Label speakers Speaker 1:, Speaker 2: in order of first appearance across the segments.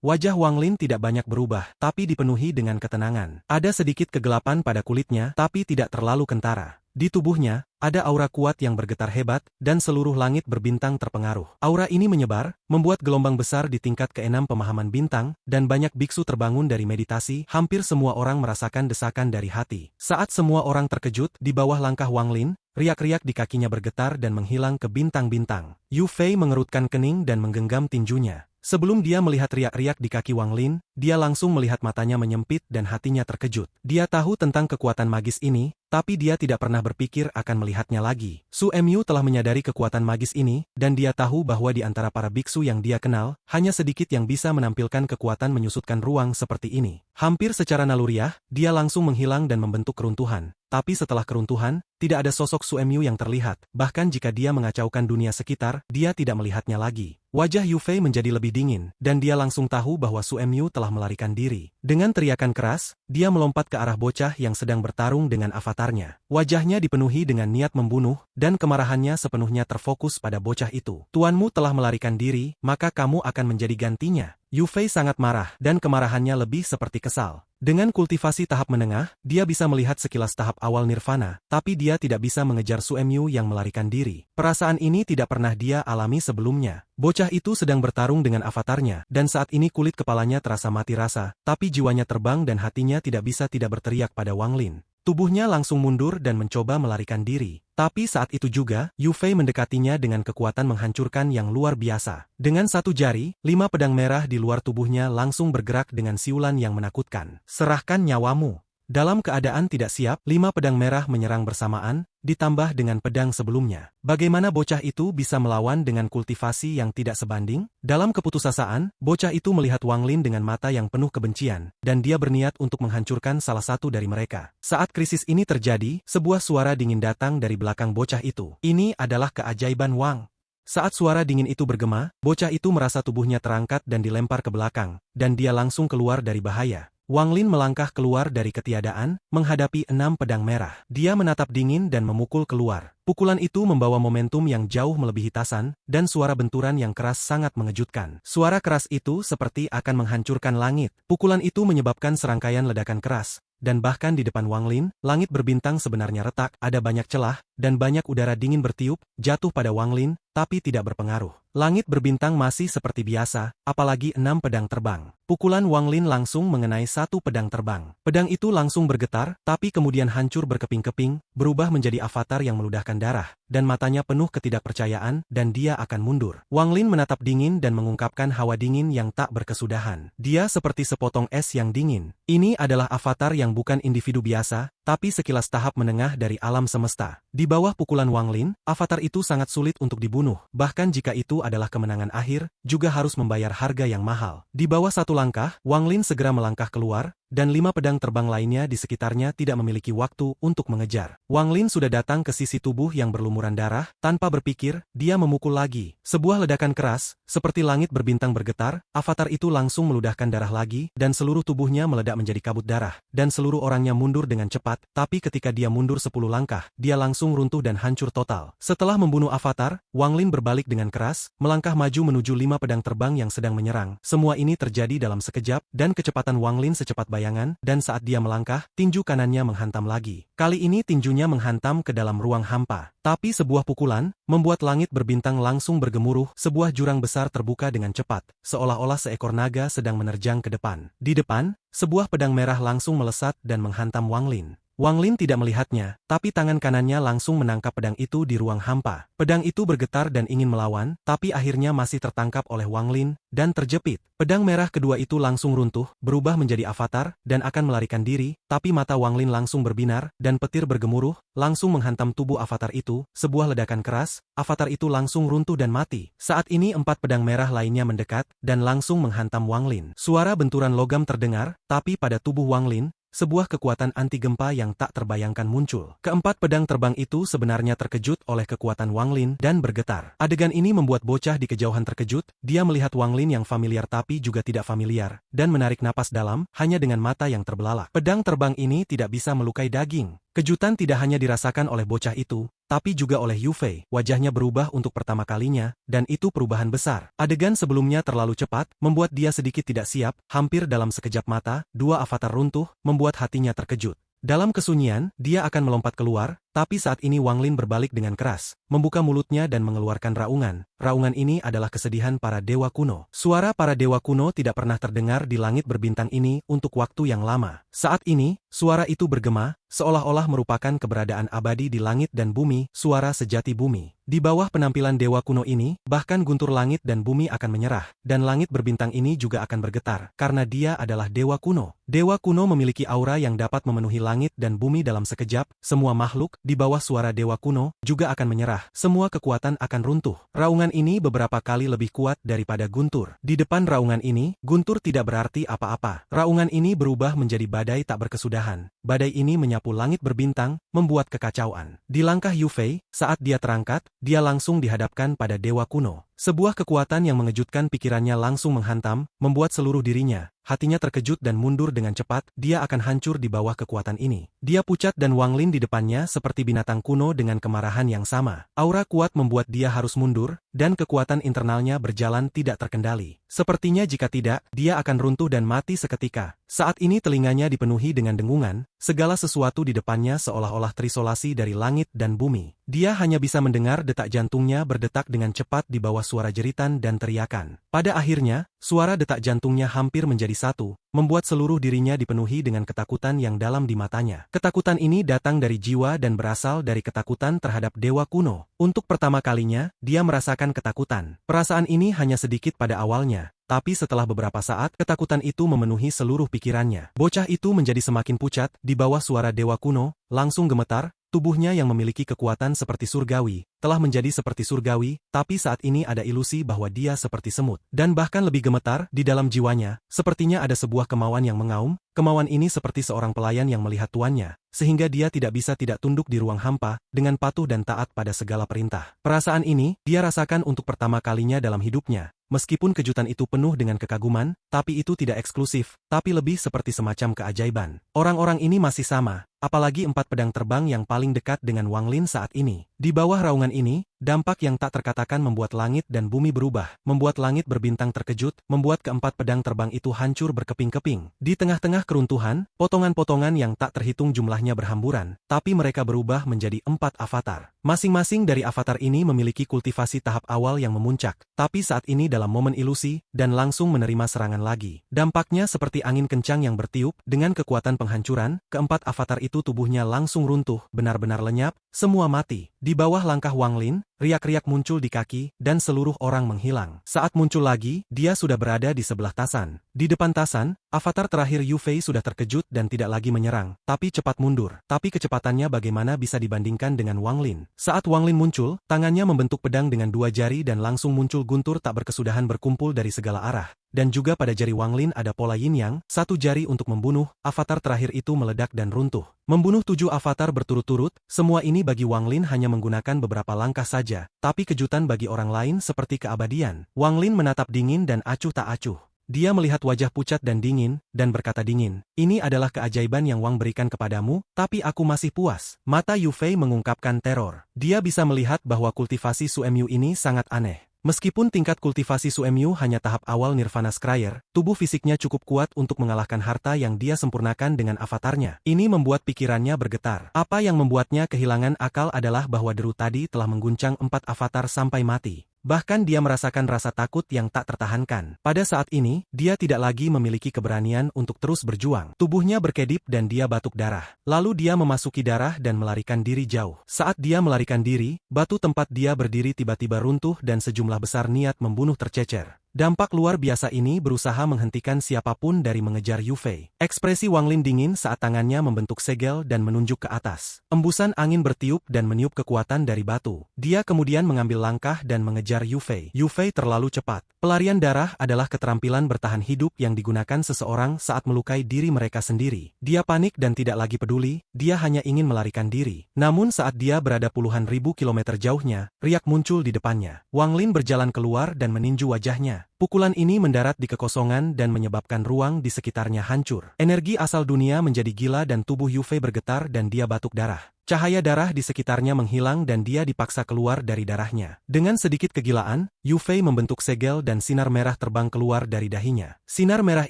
Speaker 1: wajah Wang Lin tidak banyak berubah, tapi dipenuhi dengan ketenangan. Ada sedikit kegelapan pada kulitnya, tapi tidak terlalu kentara. Di tubuhnya, ada aura kuat yang bergetar hebat, dan seluruh langit berbintang terpengaruh. Aura ini menyebar, membuat gelombang besar di tingkat ke-6 pemahaman bintang, dan banyak biksu terbangun dari meditasi. Hampir semua orang merasakan desakan dari hati. Saat semua orang terkejut, di bawah langkah Wang Lin, riak-riak di kakinya bergetar dan menghilang ke bintang-bintang. Yu Fei mengerutkan kening dan menggenggam tinjunya. Sebelum dia melihat riak-riak di kaki Wang Lin, dia langsung melihat matanya menyempit dan hatinya terkejut. Dia tahu tentang kekuatan magis ini, tapi dia tidak pernah berpikir akan melihatnya lagi. Su Mu telah menyadari kekuatan magis ini, dan dia tahu bahwa di antara para biksu yang dia kenal, hanya sedikit yang bisa menampilkan kekuatan menyusutkan ruang seperti ini. Hampir secara naluriah, dia langsung menghilang dan membentuk keruntuhan. Tapi setelah keruntuhan, tidak ada sosok Su Mu yang terlihat. Bahkan jika dia mengacaukan dunia sekitar, dia tidak melihatnya lagi. Wajah Yu Fei menjadi lebih dingin, dan dia langsung tahu bahwa Su Mu telah melarikan diri. Dengan teriakan keras, dia melompat ke arah bocah yang sedang bertarung dengan avatarnya. Wajahnya dipenuhi dengan niat membunuh, dan kemarahannya sepenuhnya terfokus pada bocah itu. Tuanmu telah melarikan diri, maka kamu akan menjadi gantinya. Yu Fei sangat marah, dan kemarahannya lebih seperti kesal. Dengan kultivasi tahap menengah, dia bisa melihat sekilas tahap awal nirvana, tapi dia tidak bisa mengejar Su Mu yang melarikan diri. Perasaan ini tidak pernah dia alami sebelumnya. Bocah itu sedang bertarung dengan avatarnya, dan saat ini kulit kepalanya terasa mati rasa, tapi jiwanya terbang dan hatinya tidak bisa tidak berteriak pada Wang Lin. Tubuhnya langsung mundur dan mencoba melarikan diri. Tapi saat itu juga, Yu Fei mendekatinya dengan kekuatan menghancurkan yang luar biasa. Dengan satu jari, 5 pedang merah di luar tubuhnya langsung bergerak dengan siulan yang menakutkan. Serahkan nyawamu. Dalam keadaan tidak siap, 5 pedang merah menyerang bersamaan, ditambah dengan pedang sebelumnya. Bagaimana bocah itu bisa melawan dengan kultivasi yang tidak sebanding? Dalam keputusasaan, bocah itu melihat Wang Lin dengan mata yang penuh kebencian, dan dia berniat untuk menghancurkan salah satu dari mereka. Saat krisis ini terjadi, sebuah suara dingin datang dari belakang bocah itu. Ini adalah keajaiban Wang. Saat suara dingin itu bergema, bocah itu merasa tubuhnya terangkat dan dilempar ke belakang, dan dia langsung keluar dari bahaya. Wang Lin melangkah keluar dari ketiadaan, menghadapi 6 pedang merah. Dia menatap dingin dan memukul keluar. Pukulan itu membawa momentum yang jauh melebihi tasan, dan suara benturan yang keras sangat mengejutkan. Suara keras itu seperti akan menghancurkan langit. Pukulan itu menyebabkan serangkaian ledakan keras. Dan bahkan di depan Wang Lin, langit berbintang sebenarnya retak, ada banyak celah, dan banyak udara dingin bertiup, jatuh pada Wang Lin, tapi tidak berpengaruh. Langit berbintang masih seperti biasa, apalagi 6 pedang terbang. Pukulan Wang Lin langsung mengenai 1 pedang terbang. Pedang itu langsung bergetar, tapi kemudian hancur berkeping-keping, berubah menjadi avatar yang meludahkan darah, dan matanya penuh ketidakpercayaan, dan dia akan mundur. Wang Lin menatap dingin dan mengungkapkan hawa dingin yang tak berkesudahan. Dia seperti sepotong es yang dingin. Ini adalah avatar yang bukan individu biasa, tapi sekilas tahap menengah dari alam semesta. Di bawah pukulan Wang Lin, avatar itu sangat sulit untuk dibunuh. Bahkan jika itu adalah kemenangan akhir, juga harus membayar harga yang mahal. Di bawah 1 langkah, Wang Lin segera melangkah keluar, dan 5 pedang terbang lainnya di sekitarnya tidak memiliki waktu untuk mengejar. Wang Lin sudah datang ke sisi tubuh yang berlumuran darah, tanpa berpikir, dia memukul lagi. Sebuah ledakan keras, seperti langit berbintang bergetar, avatar itu langsung meludahkan darah lagi, dan seluruh tubuhnya meledak menjadi kabut darah, dan seluruh orangnya mundur dengan cepat, tapi ketika dia mundur 10 langkah, dia langsung runtuh dan hancur total. Setelah membunuh avatar, Wang Lin berbalik dengan keras, melangkah maju menuju 5 pedang terbang yang sedang menyerang. Semua ini terjadi dalam sekejap, dan kecepatan Wang Lin secepat bayangan, dan saat dia melangkah, tinju kanannya menghantam lagi. Kali ini tinjunya menghantam ke dalam ruang hampa. Tapi sebuah pukulan, membuat langit berbintang langsung bergemuruh, sebuah jurang besar terbuka dengan cepat, seolah-olah seekor naga sedang menerjang ke depan. Di depan, sebuah pedang merah langsung melesat dan menghantam Wang Lin. Wang Lin tidak melihatnya, tapi tangan kanannya langsung menangkap pedang itu di ruang hampa. Pedang itu bergetar dan ingin melawan, tapi akhirnya masih tertangkap oleh Wang Lin, dan terjepit. Pedang merah kedua itu langsung runtuh, berubah menjadi avatar, dan akan melarikan diri, tapi mata Wang Lin langsung berbinar, dan petir bergemuruh, langsung menghantam tubuh avatar itu, sebuah ledakan keras, avatar itu langsung runtuh dan mati. Saat ini 4 pedang merah lainnya mendekat, dan langsung menghantam Wang Lin. Suara benturan logam terdengar, tapi pada tubuh Wang Lin, sebuah kekuatan anti gempa yang tak terbayangkan muncul. Keempat pedang terbang itu sebenarnya terkejut oleh kekuatan Wang Lin dan bergetar. Adegan ini membuat bocah di kejauhan terkejut, dia melihat Wang Lin yang familiar tapi juga tidak familiar, dan menarik napas dalam, hanya dengan mata yang terbelalak. Pedang terbang ini tidak bisa melukai daging. Kejutan tidak hanya dirasakan oleh bocah itu, tapi juga oleh Yu Fei. Wajahnya berubah untuk pertama kalinya, dan itu perubahan besar. Adegan sebelumnya terlalu cepat, membuat dia sedikit tidak siap, hampir dalam sekejap mata, dua avatar runtuh, membuat hatinya terkejut. Dalam kesunyian, dia akan melompat keluar, tapi saat ini Wang Lin berbalik dengan keras, membuka mulutnya dan mengeluarkan raungan. Raungan ini adalah kesedihan para dewa kuno. Suara para dewa kuno tidak pernah terdengar di langit berbintang ini untuk waktu yang lama. Saat ini, suara itu bergema, seolah-olah merupakan keberadaan abadi di langit dan bumi, suara sejati bumi. Di bawah penampilan dewa kuno ini, bahkan guntur langit dan bumi akan menyerah, dan langit berbintang ini juga akan bergetar, karena dia adalah dewa kuno. Dewa kuno memiliki aura yang dapat memenuhi langit dan bumi dalam sekejap, semua makhluk, di bawah suara dewa kuno, juga akan menyerah, semua kekuatan akan runtuh. Raungan ini beberapa kali lebih kuat daripada guntur. Di depan raungan ini, guntur tidak berarti apa-apa. Raungan ini berubah menjadi badai tak berkesudahan. Badai ini menyapu langit berbintang, membuat kekacauan. Di langkah Yu Fei, saat dia terangkat, dia langsung dihadapkan pada dewa kuno. Sebuah kekuatan yang mengejutkan pikirannya langsung menghantam, membuat seluruh dirinya, hatinya terkejut dan mundur dengan cepat, dia akan hancur di bawah kekuatan ini. Dia pucat dan Wang Lin di depannya seperti binatang kuno dengan kemarahan yang sama. Aura kuat membuat dia harus mundur, dan kekuatan internalnya berjalan tidak terkendali. Sepertinya jika tidak, dia akan runtuh dan mati seketika. Saat ini telinganya dipenuhi dengan dengungan, segala sesuatu di depannya seolah-olah terisolasi dari langit dan bumi. Dia hanya bisa mendengar detak jantungnya berdetak dengan cepat di bawah suara jeritan dan teriakan. Pada akhirnya, suara detak jantungnya hampir menjadi satu, membuat seluruh dirinya dipenuhi dengan ketakutan yang dalam di matanya. Ketakutan ini datang dari jiwa dan berasal dari ketakutan terhadap dewa kuno. Untuk pertama kalinya, dia merasakan ketakutan. Perasaan ini hanya sedikit pada awalnya, tapi setelah beberapa saat, ketakutan itu memenuhi seluruh pikirannya. Bocah itu menjadi semakin pucat, di bawah suara dewa kuno, langsung gemetar, tubuhnya yang memiliki kekuatan seperti surgawi, telah menjadi seperti surgawi, tapi saat ini ada ilusi bahwa dia seperti semut. Dan bahkan lebih gemetar, di dalam jiwanya, sepertinya ada sebuah kemauan yang mengaum, kemauan ini seperti seorang pelayan yang melihat tuannya, sehingga dia tidak bisa tidak tunduk di ruang hampa, dengan patuh dan taat pada segala perintah. Perasaan ini, dia rasakan untuk pertama kalinya dalam hidupnya. Meskipun kejutan itu penuh dengan kekaguman, tapi itu tidak eksklusif, tapi lebih seperti semacam keajaiban. Orang-orang ini masih sama, apalagi 4 pedang terbang yang paling dekat dengan Wang Lin saat ini. Di bawah raungan ini, dampak yang tak terkatakan membuat langit dan bumi berubah, membuat langit berbintang terkejut, membuat keempat pedang terbang itu hancur berkeping-keping. Di tengah-tengah keruntuhan, potongan-potongan yang tak terhitung jumlahnya berhamburan, tapi mereka berubah menjadi 4 avatar. Masing-masing dari avatar ini memiliki kultivasi tahap awal yang memuncak, tapi saat ini dalam momen ilusi, dan langsung menerima serangan lagi. Dampaknya seperti angin kencang yang bertiup, dengan kekuatan penghancuran, keempat avatar itu tubuhnya langsung runtuh, benar-benar lenyap, semua mati. Di bawah langkah Wang Lin, riak-riak muncul di kaki, dan seluruh orang menghilang. Saat muncul lagi, dia sudah berada di sebelah Tasan. Di depan Tasan, avatar terakhir Yu Fei sudah terkejut dan tidak lagi menyerang, tapi cepat mundur. Tapi kecepatannya bagaimana bisa dibandingkan dengan Wang Lin. Saat Wang Lin muncul, tangannya membentuk pedang dengan 2 jari dan langsung muncul guntur tak berkesudahan berkumpul dari segala arah. Dan juga pada jari Wang Lin ada pola yin yang, 1 jari untuk membunuh, avatar terakhir itu meledak dan runtuh. Membunuh 7 avatar berturut-turut, semua ini bagi Wang Lin hanya menggunakan beberapa langkah saja, tapi kejutan bagi orang lain seperti keabadian. Wang Lin menatap dingin dan acuh tak acuh. Dia melihat wajah pucat dan dingin, dan berkata dingin, "Ini adalah keajaiban yang Wang berikan kepadamu, tapi aku masih puas." Mata Yu Fei mengungkapkan teror. Dia bisa melihat bahwa kultivasi Suemyu ini sangat aneh. Meskipun tingkat kultivasi Suemyu hanya tahap awal Nirvana Scryer, tubuh fisiknya cukup kuat untuk mengalahkan harta yang dia sempurnakan dengan avatarnya. Ini membuat pikirannya bergetar. Apa yang membuatnya kehilangan akal adalah bahwa deru tadi telah mengguncang 4 avatar sampai mati. Bahkan dia merasakan rasa takut yang tak tertahankan. Pada saat ini, dia tidak lagi memiliki keberanian untuk terus berjuang. Tubuhnya berkedip dan dia batuk darah. Lalu dia memasuki darah dan melarikan diri jauh. Saat dia melarikan diri, batu tempat dia berdiri tiba-tiba runtuh dan sejumlah besar niat membunuh tercecer. Dampak luar biasa ini berusaha menghentikan siapapun dari mengejar Yu Fei. Ekspresi Wang Lin dingin saat tangannya membentuk segel dan menunjuk ke atas. Embusan angin bertiup dan meniup kekuatan dari batu. Dia kemudian mengambil langkah dan mengejar Yu Fei. Yu Fei terlalu cepat. Pelarian darah adalah keterampilan bertahan hidup yang digunakan seseorang saat melukai diri mereka sendiri. Dia panik dan tidak lagi peduli, dia hanya ingin melarikan diri. Namun saat dia berada puluhan ribu kilometer jauhnya, riak muncul di depannya. Wang Lin berjalan keluar dan meninju wajahnya. Pukulan ini mendarat di kekosongan dan menyebabkan ruang di sekitarnya hancur. Energi asal dunia menjadi gila dan tubuh Yu Fei bergetar dan dia batuk darah. cahaya darah di sekitarnya menghilang dan dia dipaksa keluar dari darahnya. Dengan sedikit kegilaan, Yu Fei membentuk segel dan sinar merah terbang keluar dari dahinya. Sinar merah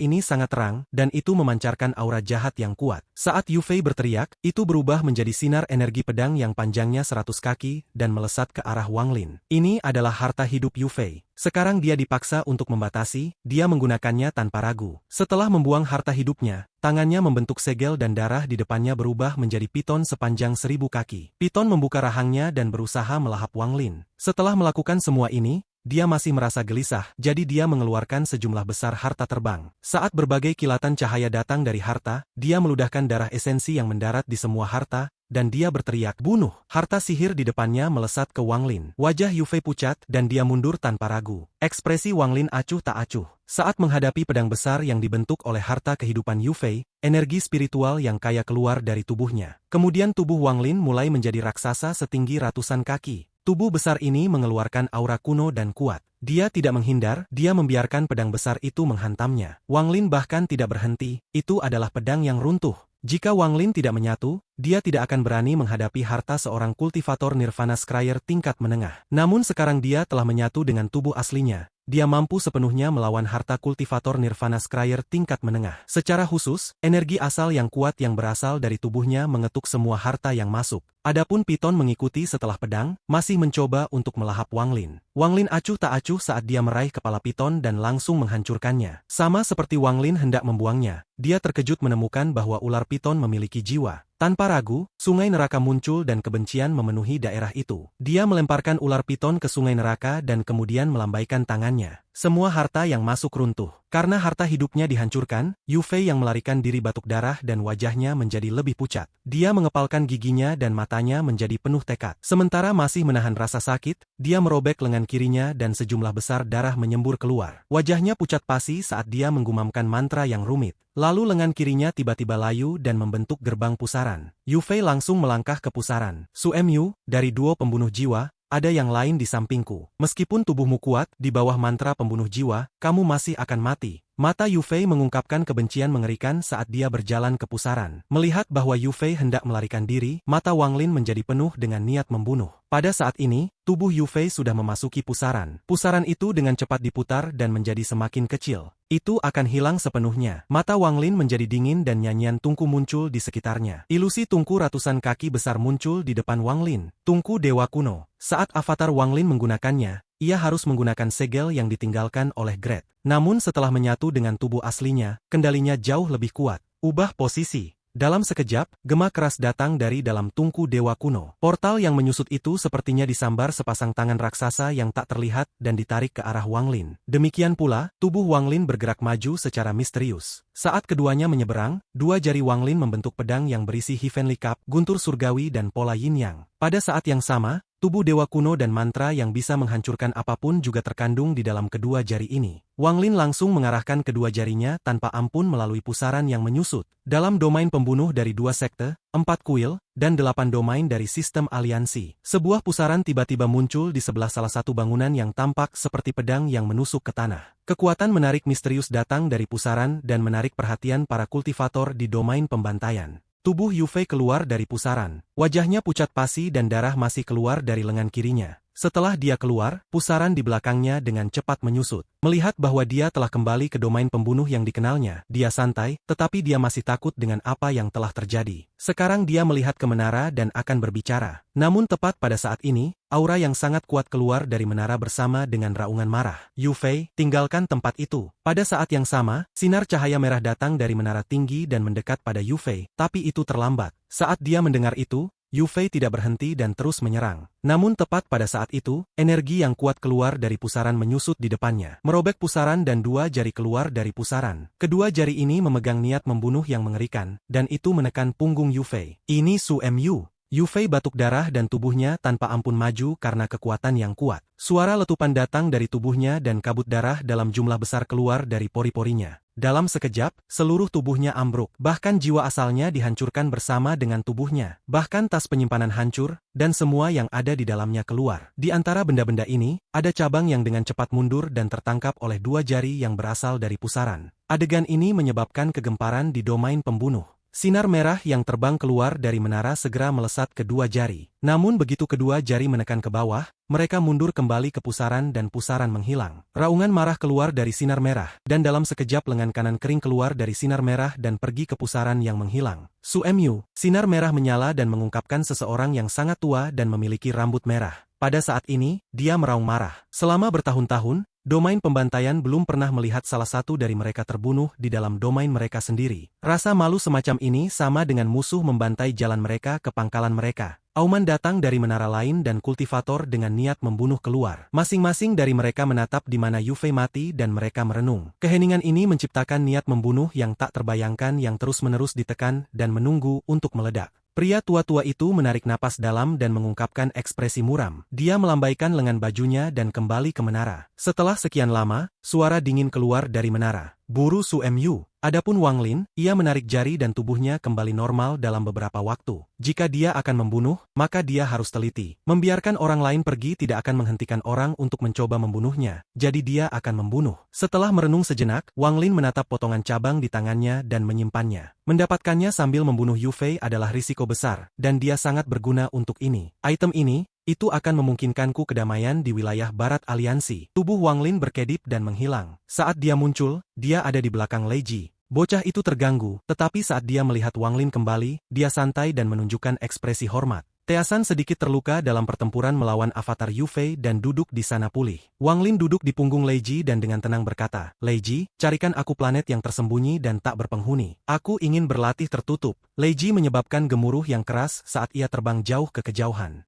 Speaker 1: ini sangat terang, dan itu memancarkan aura jahat yang kuat. Saat Yu Fei berteriak, itu berubah menjadi sinar energi pedang yang panjangnya 100 kaki dan melesat ke arah Wang Lin. Ini adalah harta hidup Yu Fei. Sekarang dia dipaksa untuk membatasi, dia menggunakannya tanpa ragu. Setelah membuang harta hidupnya, tangannya membentuk segel dan darah di depannya berubah menjadi piton sepanjang 1000 kaki. Piton membuka rahangnya dan berusaha melahap Wang Lin. Setelah melakukan semua ini, dia masih merasa gelisah, jadi dia mengeluarkan sejumlah besar harta terbang. Saat berbagai kilatan cahaya datang dari harta, dia meludahkan darah esensi yang mendarat di semua harta, dan dia berteriak, "Bunuh!" Harta sihir di depannya melesat ke Wang Lin. Wajah Yu Fei pucat, dan dia mundur tanpa ragu. Ekspresi Wang Lin acuh tak acuh. Saat menghadapi pedang besar yang dibentuk oleh harta kehidupan Yu Fei, energi spiritual yang kaya keluar dari tubuhnya. Kemudian tubuh Wang Lin mulai menjadi raksasa setinggi ratusan kaki. Tubuh besar ini mengeluarkan aura kuno dan kuat. Dia tidak menghindar, dia membiarkan pedang besar itu menghantamnya. Wang Lin bahkan tidak berhenti, itu adalah pedang yang runtuh. Jika Wang Lin tidak menyatu, dia tidak akan berani menghadapi harta seorang kultivator Nirvana Scryer tingkat menengah. Namun sekarang dia telah menyatu dengan tubuh aslinya. Dia mampu sepenuhnya melawan harta kultivator Nirvana Scryer tingkat menengah. Secara khusus, energi asal yang kuat yang berasal dari tubuhnya mengetuk semua harta yang masuk. Adapun Piton mengikuti setelah pedang, masih mencoba untuk melahap Wang Lin. Wang Lin acuh tak acuh saat dia meraih kepala Piton dan langsung menghancurkannya. Sama seperti Wang Lin hendak membuangnya, dia terkejut menemukan bahwa ular Piton memiliki jiwa. Tanpa ragu, sungai neraka muncul dan kebencian memenuhi daerah itu. Dia melemparkan ular Piton ke sungai neraka dan kemudian melambaikan tangannya. Semua harta yang masuk runtuh. Karena harta hidupnya dihancurkan, Yu Fei yang melarikan diri batuk darah dan wajahnya menjadi lebih pucat. Dia mengepalkan giginya dan matanya menjadi penuh tekad. Sementara masih menahan rasa sakit, dia merobek lengan kirinya dan sejumlah besar darah menyembur keluar. Wajahnya pucat pasi saat dia menggumamkan mantra yang rumit. Lalu lengan kirinya tiba-tiba layu dan membentuk gerbang pusaran. Yu Fei langsung melangkah ke pusaran. Su Mu, dari duo pembunuh jiwa, ada yang lain di sampingku. Meskipun tubuhmu kuat, di bawah mantra pembunuh jiwa, kamu masih akan mati. Mata Yu Fei mengungkapkan kebencian mengerikan saat dia berjalan ke pusaran. Melihat bahwa Yu Fei hendak melarikan diri, mata Wang Lin menjadi penuh dengan niat membunuh. Pada saat ini, tubuh Yu Fei sudah memasuki pusaran. Pusaran itu dengan cepat diputar dan menjadi semakin kecil. Itu akan hilang sepenuhnya. Mata Wang Lin menjadi dingin dan nyanyian tungku muncul di sekitarnya. Ilusi tungku ratusan kaki besar muncul di depan Wang Lin. Tungku Dewa Kuno. Saat avatar Wang Lin menggunakannya, ia harus menggunakan segel yang ditinggalkan oleh Gret. Namun setelah menyatu dengan tubuh aslinya, kendalinya jauh lebih kuat. Ubah posisi. Dalam sekejap, gema keras datang dari dalam tungku Dewa Kuno. Portal yang menyusut itu sepertinya disambar sepasang tangan raksasa yang tak terlihat dan ditarik ke arah Wang Lin. Demikian pula, tubuh Wang Lin bergerak maju secara misterius. Saat keduanya menyeberang, dua jari Wang Lin membentuk pedang yang berisi Heavenly Cup, guntur surgawi dan pola yin yang. Pada saat yang sama, tubuh Dewa Kuno dan mantra yang bisa menghancurkan apapun juga terkandung di dalam kedua jari ini. Wang Lin langsung mengarahkan kedua jarinya tanpa ampun melalui pusaran yang menyusut. Dalam domain pembunuh dari 2 sekte, 4 kuil, dan 8 domain dari sistem aliansi. Sebuah pusaran tiba-tiba muncul di sebelah salah satu bangunan yang tampak seperti pedang yang menusuk ke tanah. Kekuatan menarik misterius datang dari pusaran dan menarik perhatian para kultivator di domain pembantaian. Tubuh Yu Fei keluar dari pusaran. Wajahnya pucat pasi dan darah masih keluar dari lengan kirinya. Setelah dia keluar, pusaran di belakangnya dengan cepat menyusut. Melihat bahwa dia telah kembali ke domain pembunuh yang dikenalnya, dia santai, tetapi dia masih takut dengan apa yang telah terjadi. Sekarang dia melihat ke menara dan akan berbicara. Namun tepat pada saat ini, aura yang sangat kuat keluar dari menara bersama dengan raungan marah. Yu Fei, tinggalkan tempat itu. Pada saat yang sama, sinar cahaya merah datang dari menara tinggi dan mendekat pada Yu Fei, tapi itu terlambat. Saat dia mendengar itu, Yu Fei tidak berhenti dan terus menyerang. Namun tepat pada saat itu, energi yang kuat keluar dari pusaran menyusut di depannya. Merobek pusaran dan dua jari keluar dari pusaran. Kedua jari ini memegang niat membunuh yang mengerikan, dan itu menekan punggung Yu Fei. Ini Su Mu. Yu Fei batuk darah dan tubuhnya tanpa ampun maju karena kekuatan yang kuat. Suara letupan datang dari tubuhnya dan kabut darah dalam jumlah besar keluar dari pori-porinya. Dalam sekejap, seluruh tubuhnya ambruk. Bahkan jiwa asalnya dihancurkan bersama dengan tubuhnya. Bahkan tas penyimpanan hancur, dan semua yang ada di dalamnya keluar. Di antara benda-benda ini, ada cabang yang dengan cepat mundur dan tertangkap oleh dua jari yang berasal dari pusaran. Adegan ini menyebabkan kegemparan di domain pembunuh. sinar merah yang terbang keluar dari menara segera melesat ke dua jari. Namun begitu kedua jari menekan ke bawah, mereka mundur kembali ke pusaran dan pusaran menghilang. Raungan marah keluar dari sinar merah, dan dalam sekejap lengan kanan kering keluar dari sinar merah dan pergi ke pusaran yang menghilang. Su Mu, sinar merah menyala dan mengungkapkan seseorang yang sangat tua dan memiliki rambut merah. Pada saat ini, dia meraung marah. Selama bertahun-tahun, domain pembantaian belum pernah melihat salah satu dari mereka terbunuh di dalam domain mereka sendiri. Rasa malu semacam ini sama dengan musuh membantai jalan mereka ke pangkalan mereka. Auman datang dari menara lain dan kultivator dengan niat membunuh keluar. Masing-masing dari mereka menatap di mana Yufei mati dan mereka merenung. Keheningan ini menciptakan niat membunuh yang tak terbayangkan yang terus-menerus ditekan dan menunggu untuk meledak. Pria tua-tua itu menarik napas dalam dan mengungkapkan ekspresi muram. Dia melambaikan lengan bajunya dan kembali ke menara. Setelah sekian lama, suara dingin keluar dari menara. Buru Su Mu. Adapun Wang Lin, ia menarik jari dan tubuhnya kembali normal dalam beberapa waktu. Jika dia akan membunuh, maka dia harus teliti. Membiarkan orang lain pergi tidak akan menghentikan orang untuk mencoba membunuhnya, jadi dia akan membunuh. Setelah merenung sejenak, Wang Lin menatap potongan cabang di tangannya dan menyimpannya. Mendapatkannya sambil membunuh Yufei adalah risiko besar, dan dia sangat berguna untuk ini. Item ini, itu akan memungkinkanku kedamaian di wilayah barat aliansi. Tubuh Wang Lin berkedip dan menghilang. Saat dia muncul, dia ada di belakang Lei Ji. Bocah itu terganggu, tetapi saat dia melihat Wang Lin kembali, dia santai dan menunjukkan ekspresi hormat. Teasan sedikit terluka dalam pertempuran melawan avatar Yufei dan duduk di sana pulih. Wang Lin duduk di punggung Lei Ji dan dengan tenang berkata, Lei Ji, carikan aku planet yang tersembunyi dan tak berpenghuni. Aku ingin berlatih tertutup. Lei Ji menyebabkan gemuruh yang keras saat ia terbang jauh ke kejauhan.